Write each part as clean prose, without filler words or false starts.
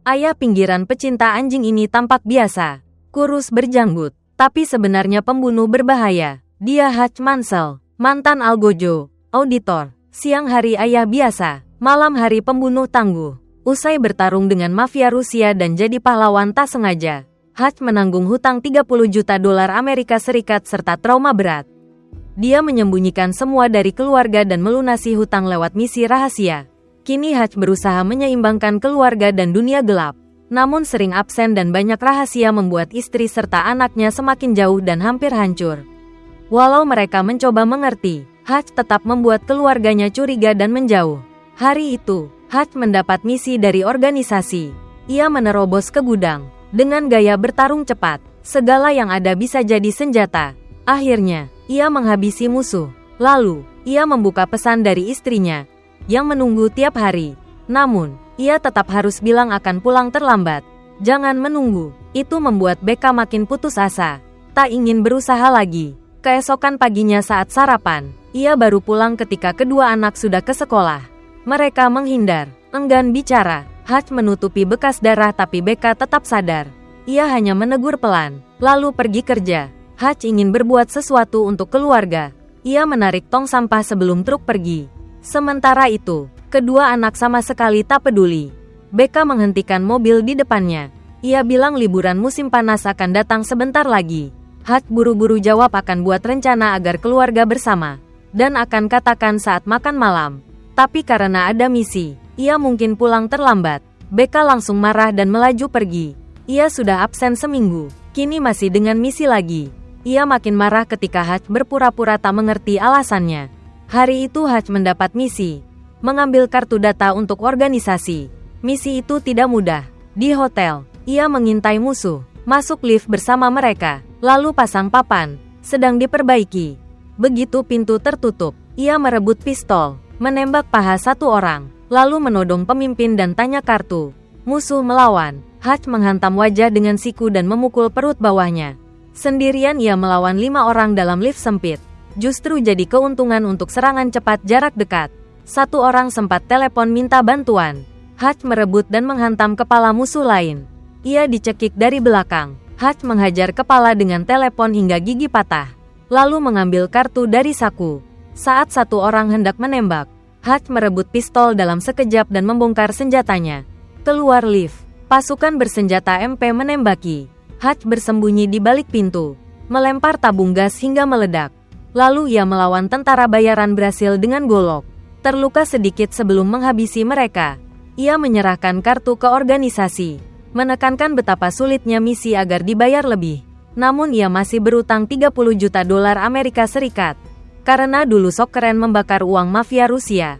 Ayah pinggiran pecinta anjing ini tampak biasa, kurus berjanggut, tapi sebenarnya pembunuh berbahaya. Dia Hutch Mansell, mantan Algojo, auditor. Siang hari ayah biasa, malam hari pembunuh tangguh. Usai bertarung dengan mafia Rusia dan jadi pahlawan tak sengaja, Hutch menanggung hutang 30 juta dolar Amerika Serikat serta trauma berat. Dia menyembunyikan semua dari keluarga dan melunasi hutang lewat misi rahasia. Kini Hutch berusaha menyeimbangkan keluarga dan dunia gelap. Namun sering absen dan banyak rahasia membuat istri serta anaknya semakin jauh dan hampir hancur. Walau mereka mencoba mengerti, Hutch tetap membuat keluarganya curiga dan menjauh. Hari itu, Hutch mendapat misi dari organisasi. Ia menerobos ke gudang. Dengan gaya bertarung cepat, segala yang ada bisa jadi senjata. Akhirnya, ia menghabisi musuh. Lalu, ia membuka pesan dari istrinya yang menunggu tiap hari. Namun, ia tetap harus bilang akan pulang terlambat. Jangan menunggu. Itu membuat Becca makin putus asa. Tak ingin berusaha lagi. Keesokan paginya saat sarapan, ia baru pulang ketika kedua anak sudah ke sekolah. Mereka menghindar, enggan bicara. Hutch menutupi bekas darah tapi Becca tetap sadar. Ia hanya menegur pelan, lalu pergi kerja. Hutch ingin berbuat sesuatu untuk keluarga. Ia menarik tong sampah sebelum truk pergi. Sementara itu, kedua anak sama sekali tak peduli. Becca menghentikan mobil di depannya. Ia bilang liburan musim panas akan datang sebentar lagi. Hutch buru-buru jawab akan buat rencana agar keluarga bersama, dan akan katakan saat makan malam. Tapi karena ada misi, ia mungkin pulang terlambat. Becca langsung marah dan melaju pergi. Ia sudah absen seminggu, kini masih dengan misi lagi. Ia makin marah ketika Hutch berpura-pura tak mengerti alasannya. Hari itu Hutch mendapat misi, mengambil kartu data untuk organisasi. Misi itu tidak mudah. Di hotel, ia mengintai musuh, masuk lift bersama mereka, lalu pasang papan, sedang diperbaiki. Begitu pintu tertutup, ia merebut pistol, menembak paha satu orang, lalu menodong pemimpin dan tanya kartu. Musuh melawan, Hutch menghantam wajah dengan siku dan memukul perut bawahnya. Sendirian ia melawan 5 orang dalam lift sempit. Justru jadi keuntungan untuk serangan cepat jarak dekat. Satu orang sempat telepon minta bantuan. Hutch merebut dan menghantam kepala musuh lain. Ia dicekik dari belakang. Hutch menghajar kepala dengan telepon hingga gigi patah. Lalu mengambil kartu dari saku. Saat satu orang hendak menembak, Hutch merebut pistol dalam sekejap dan membongkar senjatanya. Keluar lift, pasukan bersenjata MP menembaki. Hutch bersembunyi di balik pintu, melempar tabung gas hingga meledak. Lalu ia melawan tentara bayaran Brasil dengan golok. Terluka sedikit sebelum menghabisi mereka. Ia menyerahkan kartu ke organisasi, menekankan betapa sulitnya misi agar dibayar lebih. Namun ia masih berutang 30 juta dolar Amerika Serikat. Karena dulu sok keren membakar uang mafia Rusia.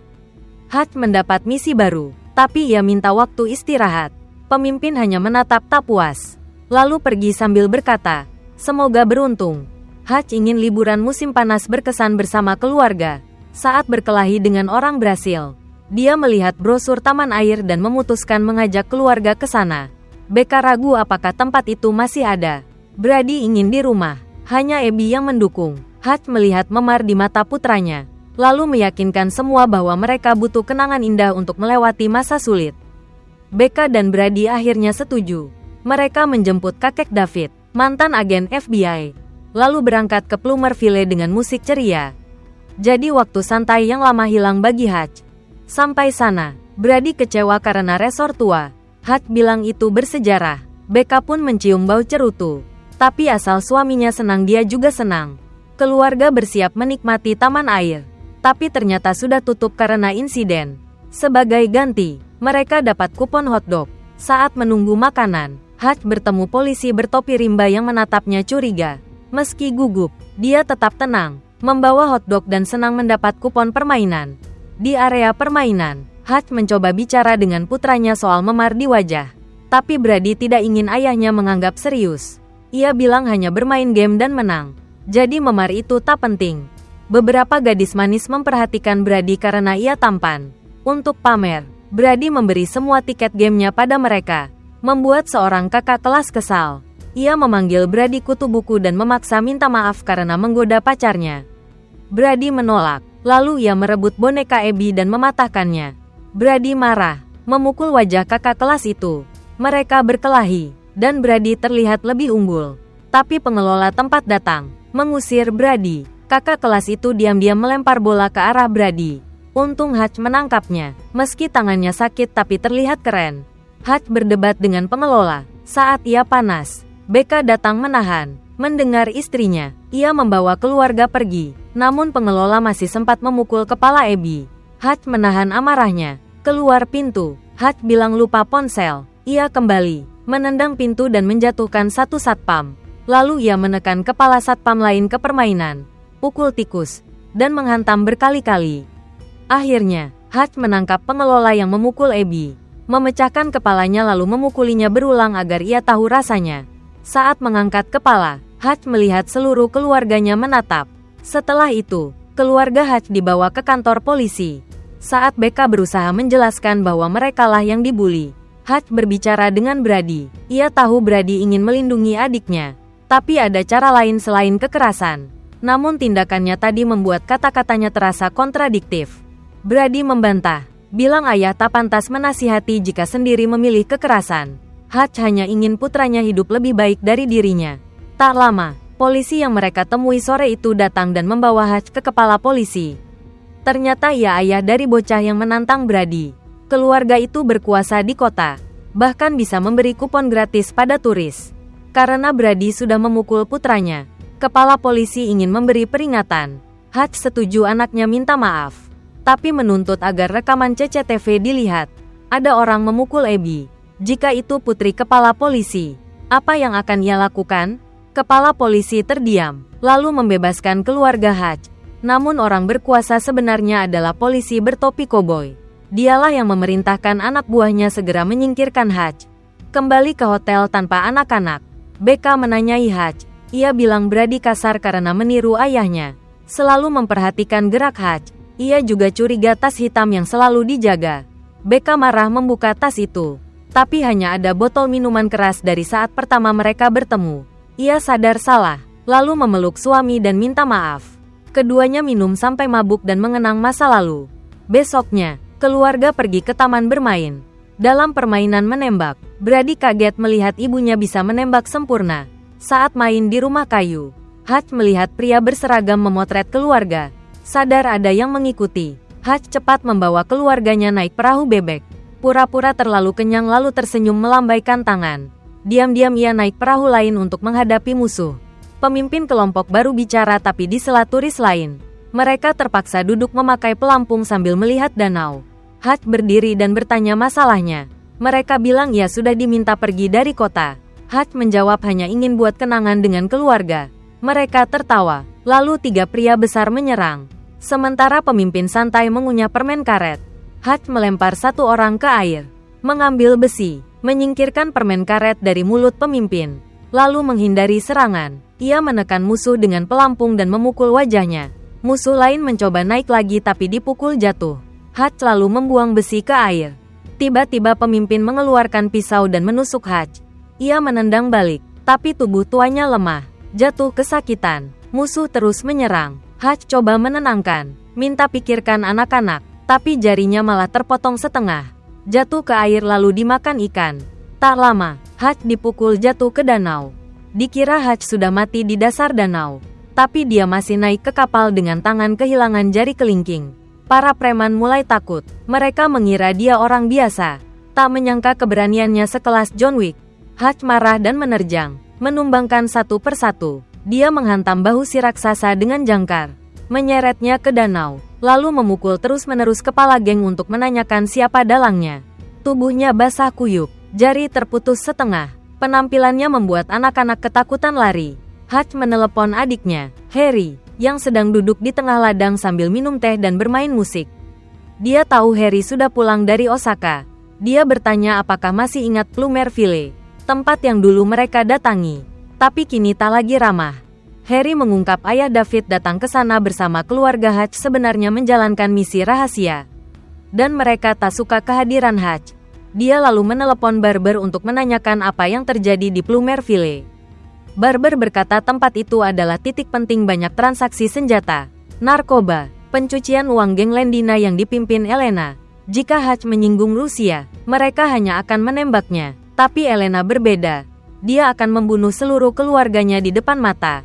Hutch mendapat misi baru, tapi ia minta waktu istirahat. Pemimpin hanya menatap tak puas, lalu pergi sambil berkata, "Semoga beruntung." Hutch ingin liburan musim panas berkesan bersama keluarga. Saat berkelahi dengan orang Brasil, dia melihat brosur taman air dan memutuskan mengajak keluarga ke sana. Becca ragu apakah tempat itu masih ada. Brady ingin di rumah, hanya Abby yang mendukung. Hutch melihat memar di mata putranya, lalu meyakinkan semua bahwa mereka butuh kenangan indah untuk melewati masa sulit. Becca dan Brady akhirnya setuju. Mereka menjemput kakek David, mantan agen FBI. Lalu berangkat ke Plumerville dengan musik ceria. Jadi waktu santai yang lama hilang bagi Hutch. Sampai sana, Brady kecewa karena resor tua. Hutch bilang itu bersejarah. Becca pun mencium bau cerutu. Tapi asal suaminya senang dia juga senang. Keluarga bersiap menikmati taman air. Tapi ternyata sudah tutup karena insiden. Sebagai ganti, mereka dapat kupon hotdog. Saat menunggu makanan, Hutch bertemu polisi bertopi rimba yang menatapnya curiga. Meski gugup, dia tetap tenang, membawa hotdog dan senang mendapat kupon permainan. Di area permainan, Hutch mencoba bicara dengan putranya soal memar di wajah. Tapi Brady tidak ingin ayahnya menganggap serius. Ia bilang hanya bermain game dan menang. Jadi memar itu tak penting. Beberapa gadis manis memperhatikan Brady karena ia tampan. Untuk pamer, Brady memberi semua tiket gamenya pada mereka, membuat seorang kakak kelas kesal. Ia memanggil Brady kutu buku dan memaksa minta maaf karena menggoda pacarnya. Brady menolak, lalu ia merebut boneka Abby dan mematahkannya. Brady marah, memukul wajah kakak kelas itu. Mereka berkelahi, dan Brady terlihat lebih unggul. Tapi pengelola tempat datang, mengusir Brady. Kakak kelas itu diam-diam melempar bola ke arah Brady. Untung Hutch menangkapnya, meski tangannya sakit tapi terlihat keren. Hutch berdebat dengan pengelola. Saat ia panas, Becca datang menahan. Mendengar istrinya, ia membawa keluarga pergi. Namun pengelola masih sempat memukul kepala Abby. Hutch menahan amarahnya. Keluar pintu, Hutch bilang lupa ponsel. Ia kembali, menendang pintu dan menjatuhkan satu satpam. Lalu ia menekan kepala satpam lain ke permainan. Pukul tikus, dan menghantam berkali-kali. Akhirnya, Hutch menangkap pengelola yang memukul Abby. Memecahkan kepalanya lalu memukulinya berulang agar ia tahu rasanya. Saat mengangkat kepala, Hutch melihat seluruh keluarganya menatap. Setelah itu, keluarga Hutch dibawa ke kantor polisi. Saat Becca berusaha menjelaskan bahwa merekalah yang dibuli, Hutch berbicara dengan Brady. Ia tahu Brady ingin melindungi adiknya, tapi ada cara lain selain kekerasan. Namun tindakannya tadi membuat kata-katanya terasa kontradiktif. Brady membantah, bilang ayah tak pantas menasihati jika sendiri memilih kekerasan. Hutch hanya ingin putranya hidup lebih baik dari dirinya. Tak lama, polisi yang mereka temui sore itu datang dan membawa Hutch ke kepala polisi. Ternyata ia ayah dari bocah yang menantang Brady. Keluarga itu berkuasa di kota, bahkan bisa memberi kupon gratis pada turis. Karena Brady sudah memukul putranya, kepala polisi ingin memberi peringatan. Hutch setuju anaknya minta maaf, tapi menuntut agar rekaman CCTV dilihat. Ada orang memukul Abby. Jika itu putri kepala polisi, apa yang akan ia lakukan? Kepala polisi terdiam, lalu membebaskan keluarga Hutch. Namun orang berkuasa sebenarnya adalah polisi bertopi koboi. Dialah yang memerintahkan anak buahnya segera menyingkirkan Hutch. Kembali ke hotel tanpa anak-anak, Becca menanyai Hutch. Ia bilang Brady kasar karena meniru ayahnya. Selalu memperhatikan gerak Hutch. Ia juga curiga tas hitam yang selalu dijaga. Becca marah membuka tas itu. Tapi hanya ada botol minuman keras dari saat pertama mereka bertemu. Ia sadar salah, lalu memeluk suami dan minta maaf. Keduanya minum sampai mabuk dan mengenang masa lalu. Besoknya, keluarga pergi ke taman bermain. Dalam permainan menembak, Brady kaget melihat ibunya bisa menembak sempurna. Saat main di rumah kayu, Hutch melihat pria berseragam memotret keluarga. Sadar ada yang mengikuti, Hutch cepat membawa keluarganya naik perahu bebek. Pura-pura terlalu kenyang lalu tersenyum melambaikan tangan. Diam-diam ia naik perahu lain untuk menghadapi musuh. Pemimpin kelompok baru bicara tapi di sela turis lain. Mereka terpaksa duduk memakai pelampung sambil melihat danau. Hutch berdiri dan bertanya masalahnya. Mereka bilang ia sudah diminta pergi dari kota. Hutch menjawab hanya ingin buat kenangan dengan keluarga. Mereka tertawa, lalu 3 pria besar menyerang. Sementara pemimpin santai mengunyah permen karet. Hutch melempar satu orang ke air, mengambil besi, menyingkirkan permen karet dari mulut pemimpin, lalu menghindari serangan. Ia menekan musuh dengan pelampung dan memukul wajahnya. Musuh lain mencoba naik lagi tapi dipukul jatuh. Hutch lalu membuang besi ke air. Tiba-tiba pemimpin mengeluarkan pisau dan menusuk Hutch. Ia menendang balik, tapi tubuh tuanya lemah, jatuh kesakitan. Musuh terus menyerang. Hutch coba menenangkan, minta pikirkan anak-anak, tapi jarinya malah terpotong setengah. Jatuh ke air lalu dimakan ikan. Tak lama, Hutch dipukul jatuh ke danau. Dikira Hutch sudah mati di dasar danau, tapi dia masih naik ke kapal dengan tangan kehilangan jari kelingking. Para preman mulai takut, mereka mengira dia orang biasa. Tak menyangka keberaniannya sekelas John Wick. Hutch marah dan menerjang, menumbangkan satu persatu. Dia menghantam bahu si raksasa dengan jangkar, menyeretnya ke danau, lalu memukul terus-menerus kepala geng untuk menanyakan siapa dalangnya. Tubuhnya basah kuyup, jari terputus setengah. Penampilannya membuat anak-anak ketakutan lari. Hutch menelepon adiknya, Harry, yang sedang duduk di tengah ladang sambil minum teh dan bermain musik. Dia tahu Harry sudah pulang dari Osaka. Dia bertanya apakah masih ingat Plumerville, tempat yang dulu mereka datangi, tapi kini tak lagi ramah. Harry mengungkap ayah David datang ke sana bersama keluarga Hutch sebenarnya menjalankan misi rahasia, dan mereka tak suka kehadiran Hutch. Dia lalu menelepon Barber untuk menanyakan apa yang terjadi di Plumerville. Barber berkata tempat itu adalah titik penting banyak transaksi senjata, narkoba, pencucian uang geng Lendina yang dipimpin Elena. Jika Hutch menyinggung Rusia, mereka hanya akan menembaknya. Tapi Elena berbeda. Dia akan membunuh seluruh keluarganya di depan mata.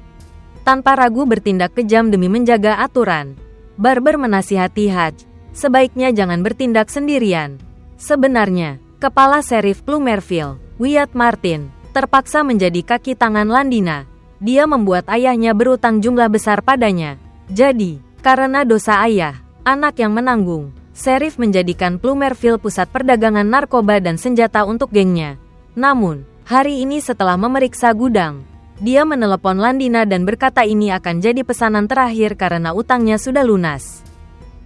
Tanpa ragu bertindak kejam demi menjaga aturan. Barber menasihati Hutch, sebaiknya jangan bertindak sendirian. Sebenarnya, Kepala Sheriff Plumerville, Wyatt Martin, terpaksa menjadi kaki tangan Landina. Dia membuat ayahnya berutang jumlah besar padanya. Jadi, karena dosa ayah, anak yang menanggung, Sheriff menjadikan Plumerville pusat perdagangan narkoba dan senjata untuk gengnya. Namun, hari ini setelah memeriksa gudang, dia menelepon Landina dan berkata ini akan jadi pesanan terakhir karena utangnya sudah lunas.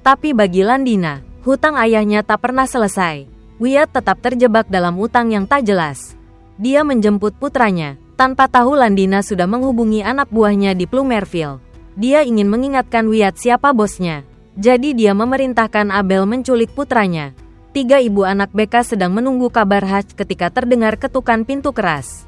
Tapi bagi Landina, hutang ayahnya tak pernah selesai. Wyatt tetap terjebak dalam utang yang tak jelas. Dia menjemput putranya, tanpa tahu Landina sudah menghubungi anak buahnya di Plumerville. Dia ingin mengingatkan Wyatt siapa bosnya. Jadi dia memerintahkan Abel menculik putranya. 3 ibu anak Becca sedang menunggu kabar Hutch ketika terdengar ketukan pintu keras.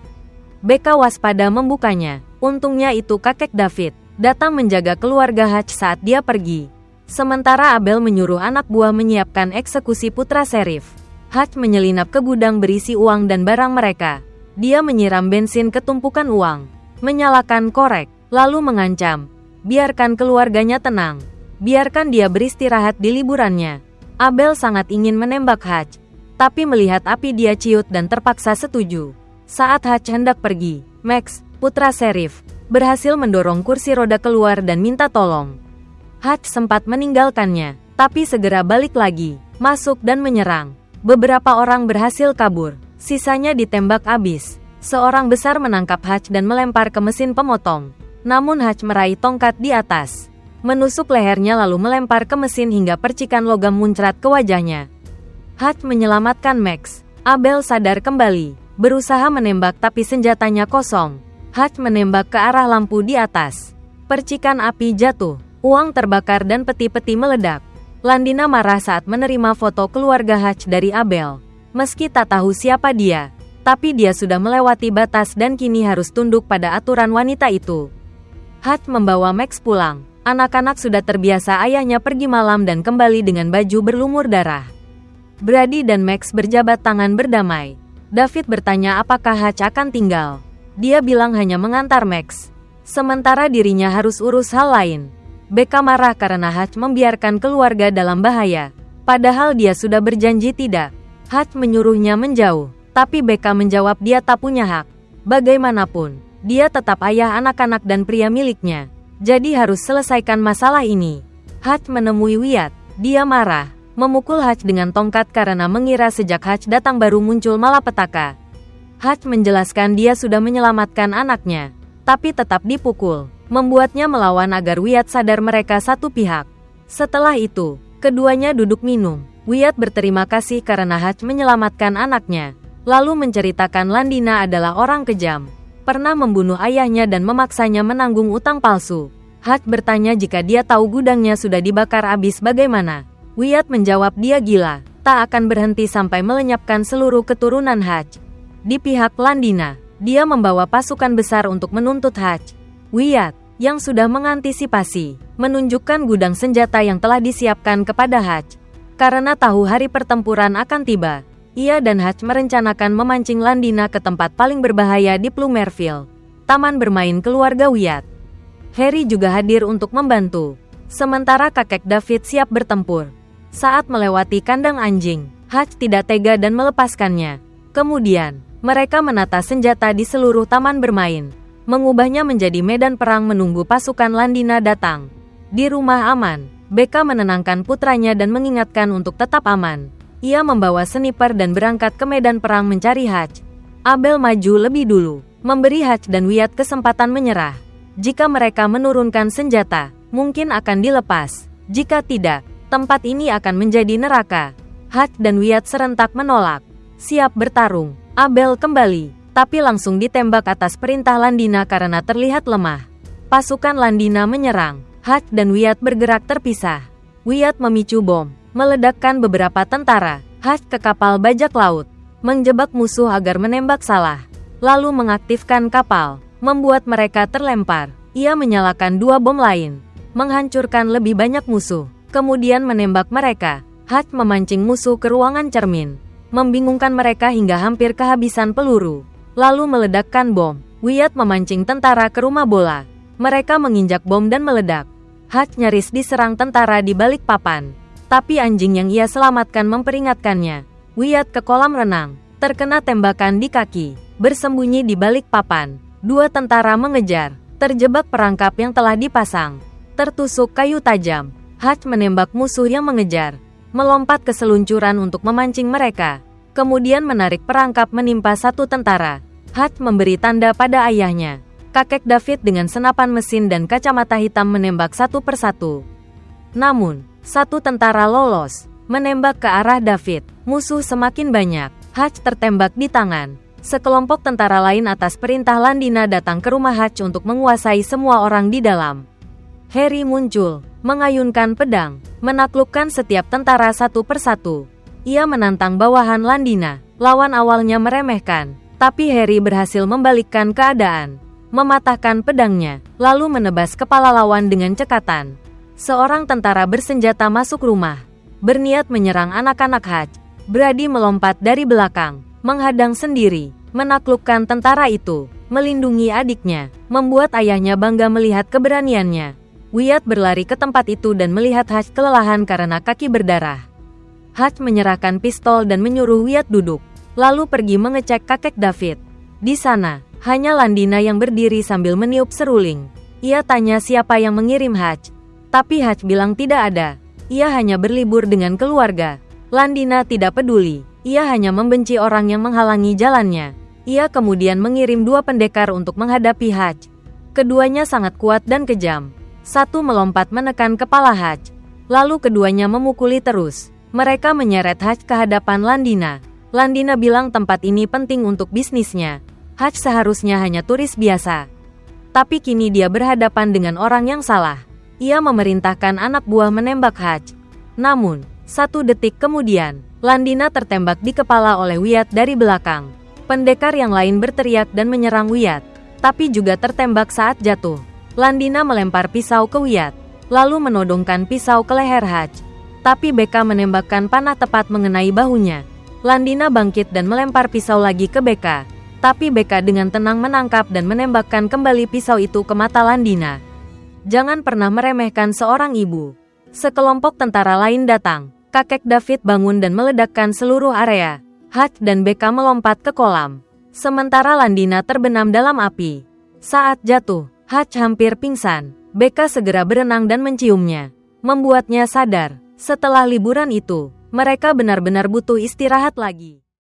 Becca waspada membukanya. Untungnya itu kakek David, datang menjaga keluarga Hutch saat dia pergi. Sementara Abel menyuruh anak buah menyiapkan eksekusi putra Sheriff. Hutch menyelinap ke gudang berisi uang dan barang mereka. Dia menyiram bensin ke tumpukan uang, menyalakan korek, lalu mengancam, biarkan keluarganya tenang, biarkan dia beristirahat di liburannya. Abel sangat ingin menembak Hutch, tapi melihat api dia ciut dan terpaksa setuju. Saat Hutch hendak pergi, Max, putra Sheriff, berhasil mendorong kursi roda keluar dan minta tolong. Hutch sempat meninggalkannya, tapi segera balik lagi, masuk dan menyerang. Beberapa orang berhasil kabur. Sisanya ditembak abis. Seorang besar menangkap Hutch dan melempar ke mesin pemotong. Namun Hutch meraih tongkat di atas, menusuk lehernya lalu melempar ke mesin hingga percikan logam muncrat ke wajahnya. Hutch menyelamatkan Max. Abel sadar kembali, berusaha menembak tapi senjatanya kosong. Hutch menembak ke arah lampu di atas. Percikan api jatuh, uang terbakar dan peti-peti meledak. Landina marah saat menerima foto keluarga Hutch dari Abel. Meski tak tahu siapa dia, tapi dia sudah melewati batas dan kini harus tunduk pada aturan wanita itu. Hutch membawa Max pulang. Anak-anak sudah terbiasa ayahnya pergi malam dan kembali dengan baju berlumur darah. Brady dan Max berjabat tangan berdamai. David bertanya apakah Hutch akan tinggal. Dia bilang hanya mengantar Max. Sementara dirinya harus urus hal lain. Becca marah karena Hutch membiarkan keluarga dalam bahaya. Padahal dia sudah berjanji tidak. Hutch menyuruhnya menjauh, tapi Becca menjawab dia tak punya hak. Bagaimanapun, dia tetap ayah anak-anak dan pria miliknya. Jadi harus selesaikan masalah ini. Hutch menemui Wyatt. Dia marah, memukul Hutch dengan tongkat karena mengira sejak Hutch datang baru muncul malapetaka. Hutch menjelaskan dia sudah menyelamatkan anaknya, tapi tetap dipukul, membuatnya melawan agar Wyatt sadar mereka satu pihak. Setelah itu, keduanya duduk minum. Wyatt berterima kasih karena Hutch menyelamatkan anaknya, lalu menceritakan Landina adalah orang kejam, pernah membunuh ayahnya dan memaksanya menanggung utang palsu. Hutch bertanya jika dia tahu gudangnya sudah dibakar habis bagaimana. Wyatt menjawab dia gila, tak akan berhenti sampai melenyapkan seluruh keturunan Hutch. Di pihak Landina, dia membawa pasukan besar untuk menuntut Hutch. Wyatt, yang sudah mengantisipasi, menunjukkan gudang senjata yang telah disiapkan kepada Hutch. Karena tahu hari pertempuran akan tiba, ia dan Hutch merencanakan memancing Landina ke tempat paling berbahaya di Plumerville, taman bermain keluarga Wyatt. Harry juga hadir untuk membantu, sementara kakek David siap bertempur. Saat melewati kandang anjing, Hutch tidak tega dan melepaskannya. Kemudian, mereka menata senjata di seluruh taman bermain, mengubahnya menjadi medan perang menunggu pasukan Landina datang. Di rumah aman, Becca menenangkan putranya dan mengingatkan untuk tetap aman. Ia membawa sniper dan berangkat ke medan perang mencari Hutch. Abel maju lebih dulu, memberi Hutch dan Wyatt kesempatan menyerah. Jika mereka menurunkan senjata, mungkin akan dilepas. Jika tidak, tempat ini akan menjadi neraka. Hutch dan Wyatt serentak menolak. Siap bertarung, Abel kembali, tapi langsung ditembak atas perintah Landina karena terlihat lemah. Pasukan Landina menyerang. Hutch dan Wyatt bergerak terpisah. Wyatt memicu bom, meledakkan beberapa tentara. Hutch ke kapal bajak laut, menjebak musuh agar menembak salah, lalu mengaktifkan kapal, membuat mereka terlempar. Ia menyalakan 2 bom lain, menghancurkan lebih banyak musuh, kemudian menembak mereka. Hutch memancing musuh ke ruangan cermin. membingungkan mereka hingga hampir kehabisan peluru, lalu meledakkan bom. Wyatt memancing tentara ke rumah bola. Mereka menginjak bom dan meledak. Hutch nyaris diserang tentara di balik papan. Tapi anjing yang ia selamatkan memperingatkannya. Wyatt ke kolam renang, terkena tembakan di kaki, bersembunyi di balik papan. Dua tentara mengejar, terjebak perangkap yang telah dipasang. Tertusuk kayu tajam, Hutch menembak musuh yang mengejar, melompat ke seluncuran untuk memancing mereka. Kemudian menarik perangkap menimpa satu tentara. Hutch memberi tanda pada ayahnya. Kakek David dengan senapan mesin dan kacamata hitam menembak satu persatu. Namun, satu tentara lolos, menembak ke arah David. Musuh semakin banyak. Hutch tertembak di tangan. Sekelompok tentara lain atas perintah Landina datang ke rumah Hutch untuk menguasai semua orang di dalam. Harry muncul, mengayunkan pedang, menaklukkan setiap tentara satu persatu. Ia menantang bawahan Landina. Lawan awalnya meremehkan, tapi Harry berhasil membalikkan keadaan. Mematahkan pedangnya, lalu menebas kepala lawan dengan cekatan. Seorang tentara bersenjata masuk rumah, berniat menyerang anak-anak Hutch. Brady melompat dari belakang, menghadang sendiri, menaklukkan tentara itu, melindungi adiknya, membuat ayahnya bangga melihat keberaniannya. Wyatt berlari ke tempat itu dan melihat Hutch kelelahan karena kaki berdarah. Hutch menyerahkan pistol dan menyuruh Wyatt duduk, lalu pergi mengecek kakek David. Di sana, hanya Landina yang berdiri sambil meniup seruling. Ia tanya siapa yang mengirim Hutch. Tapi Hutch bilang tidak ada. Ia hanya berlibur dengan keluarga. Landina tidak peduli. Ia hanya membenci orang yang menghalangi jalannya. Ia kemudian mengirim dua pendekar untuk menghadapi Hutch. Keduanya sangat kuat dan kejam. Satu melompat menekan kepala Hutch. Lalu keduanya memukuli terus. Mereka menyeret Hutch ke hadapan Landina. Landina bilang tempat ini penting untuk bisnisnya. Hutch seharusnya hanya turis biasa. Tapi kini dia berhadapan dengan orang yang salah. Ia memerintahkan anak buah menembak Hutch. Namun, 1 detik kemudian, Landina tertembak di kepala oleh Wyatt dari belakang. Pendekar yang lain berteriak dan menyerang Wyatt, tapi juga tertembak saat jatuh. Landina melempar pisau ke Wyatt, lalu menodongkan pisau ke leher Hutch. Tapi Becca menembakkan panah tepat mengenai bahunya. Landina bangkit dan melempar pisau lagi ke Becca. Tapi Becca dengan tenang menangkap dan menembakkan kembali pisau itu ke mata Landina. Jangan pernah meremehkan seorang ibu. Sekelompok tentara lain datang. Kakek David bangun dan meledakkan seluruh area. Hutch dan Becca melompat ke kolam. Sementara Landina terbenam dalam api. Saat jatuh, Hutch hampir pingsan. Becca segera berenang dan menciumnya, membuatnya sadar. Setelah liburan itu, mereka benar-benar butuh istirahat lagi.